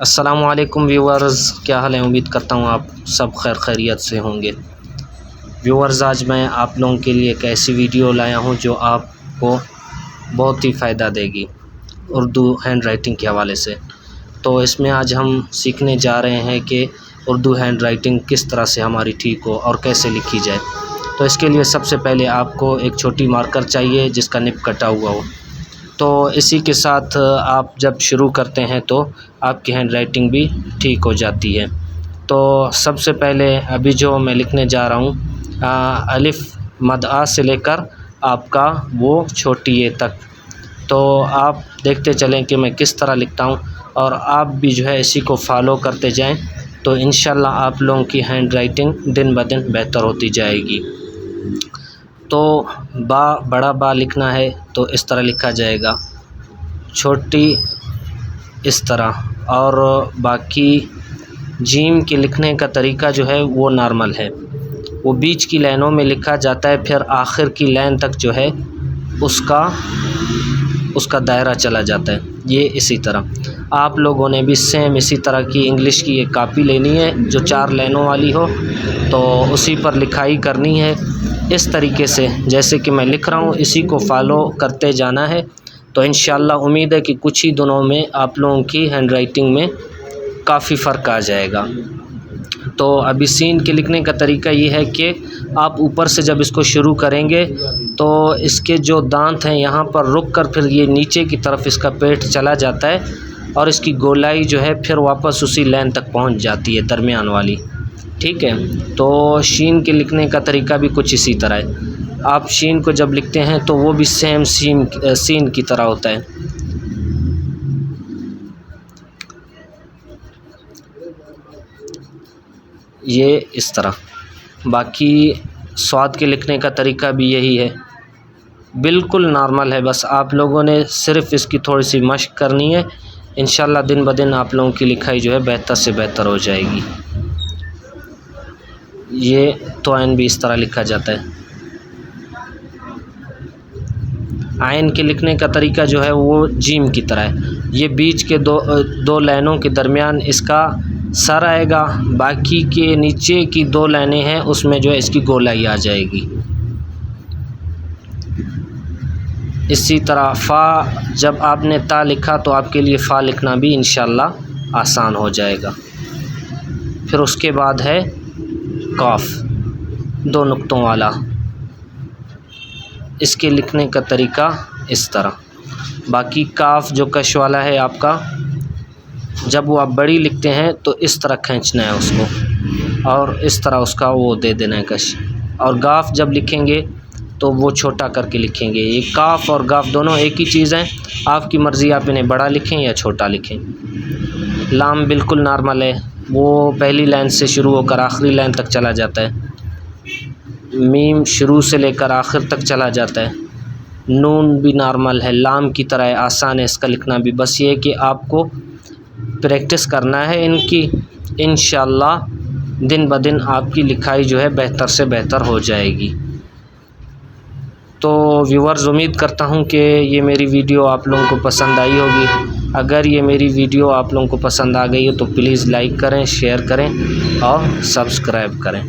السلام علیکم ویورز، کیا حال ہے؟ امید کرتا ہوں آپ سب خیر خیریت سے ہوں گے۔ ویورز، آج میں آپ لوگوں کے لیے ایک ایسی ویڈیو لایا ہوں جو آپ کو بہت ہی فائدہ دے گی اردو ہینڈ رائٹنگ کے حوالے سے۔ تو اس میں آج ہم سیکھنے جا رہے ہیں کہ اردو ہینڈ رائٹنگ کس طرح سے ہماری ٹھیک ہو اور کیسے لکھی جائے۔ تو اس کے لیے سب سے پہلے آپ کو ایک چھوٹی مارکر چاہیے جس کا نب کٹا ہوا ہو۔ تو اسی کے ساتھ آپ جب شروع کرتے ہیں تو آپ کی ہینڈ رائٹنگ بھی ٹھیک ہو جاتی ہے۔ تو سب سے پہلے ابھی جو میں لکھنے جا رہا ہوں الف مد آ سے لے کر آپ کا وہ چھوٹی اے تک، تو آپ دیکھتے چلیں کہ میں کس طرح لکھتا ہوں اور آپ بھی جو ہے اسی کو فالو کرتے جائیں تو انشاءاللہ آپ لوگوں کی ہینڈ رائٹنگ دن بدن بہتر ہوتی جائے گی۔ تو بڑا با لکھنا ہے تو اس طرح لکھا جائے گا، چھوٹی اس طرح، اور باقی جیم کے لکھنے کا طریقہ جو ہے وہ نارمل ہے، وہ بیچ کی لائنوں میں لکھا جاتا ہے، پھر آخر کی لائن تک جو ہے اس کا دائرہ چلا جاتا ہے۔ یہ اسی طرح آپ لوگوں نے بھی سیم اسی طرح کی انگلش کی ایک کاپی لینی ہے جو 4 لائنوں والی ہو، تو اسی پر لکھائی کرنی ہے اس طریقے سے جیسے کہ میں لکھ رہا ہوں، اسی کو فالو کرتے جانا ہے۔ تو انشاءاللہ امید ہے کہ کچھ ہی دنوں میں آپ لوگوں کی ہینڈ رائٹنگ میں کافی فرق آ جائے گا۔ تو ابھی سین کے لکھنے کا طریقہ یہ ہے کہ آپ اوپر سے جب اس کو شروع کریں گے تو اس کے جو دانت ہیں یہاں پر رک کر پھر یہ نیچے کی طرف اس کا پیٹ چلا جاتا ہے اور اس کی گولائی جو ہے پھر واپس اسی لائن تک پہنچ جاتی ہے درمیان والی، ٹھیک ہے۔ تو شین کے لکھنے کا طریقہ بھی کچھ اسی طرح ہے، آپ شین کو جب لکھتے ہیں تو وہ بھی سیم سین کی طرح ہوتا ہے۔ یہ اس طرح، باقی سواد کے لکھنے کا طریقہ بھی یہی ہے، بالکل نارمل ہے، بس آپ لوگوں نے صرف اس کی تھوڑی سی مشق کرنی ہے، انشاءاللہ دن بدن آپ لوگوں کی لکھائی جو ہے بہتر سے بہتر ہو جائے گی۔ یہ توائن بھی اس طرح لکھا جاتا ہے۔ عین کے لکھنے کا طریقہ جو ہے وہ جیم کی طرح ہے، یہ بیچ کے دو لائنوں کے درمیان اس کا سر آئے گا، باقی کے نیچے کی 2 لائنیں ہیں اس میں جو ہے اس کی گولائی آ جائے گی۔ اسی طرح فا، جب آپ نے تا لکھا تو آپ کے لیے فا لکھنا بھی انشاءاللہ آسان ہو جائے گا۔ پھر اس کے بعد ہے قاف 2 نقطوں والا، اس کے لکھنے کا طریقہ اس طرح۔ باقی کاف جو کش والا ہے آپ کا، جب وہ آپ بڑی لکھتے ہیں تو اس طرح کھینچنا ہے اس کو اور اس طرح اس کا وہ دے دینا ہے کش، اور گاف جب لکھیں گے تو وہ چھوٹا کر کے لکھیں گے۔ یہ کاف اور گاف دونوں ایک ہی چیز ہیں، آپ کی مرضی آپ انہیں بڑا لکھیں یا چھوٹا لکھیں۔ لام بالکل نارمل ہے، وہ پہلی لائن سے شروع ہو کر آخری لائن تک چلا جاتا ہے۔ میم شروع سے لے کر آخر تک چلا جاتا ہے۔ نون بھی نارمل ہے، لام کی طرح آسان ہے اس کا لکھنا بھی، بس یہ کہ آپ کو پریکٹس کرنا ہے ان کی، انشاءاللہ دن بدن آپ کی لکھائی جو ہے بہتر سے بہتر ہو جائے گی۔ تو ویورز، امید کرتا ہوں کہ یہ میری ویڈیو آپ لوگوں کو پسند آئی ہوگی۔ اگر یہ میری ویڈیو آپ لوگوں کو پسند آ گئی ہے تو پلیز لائک کریں، شیئر کریں اور سبسکرائب کریں۔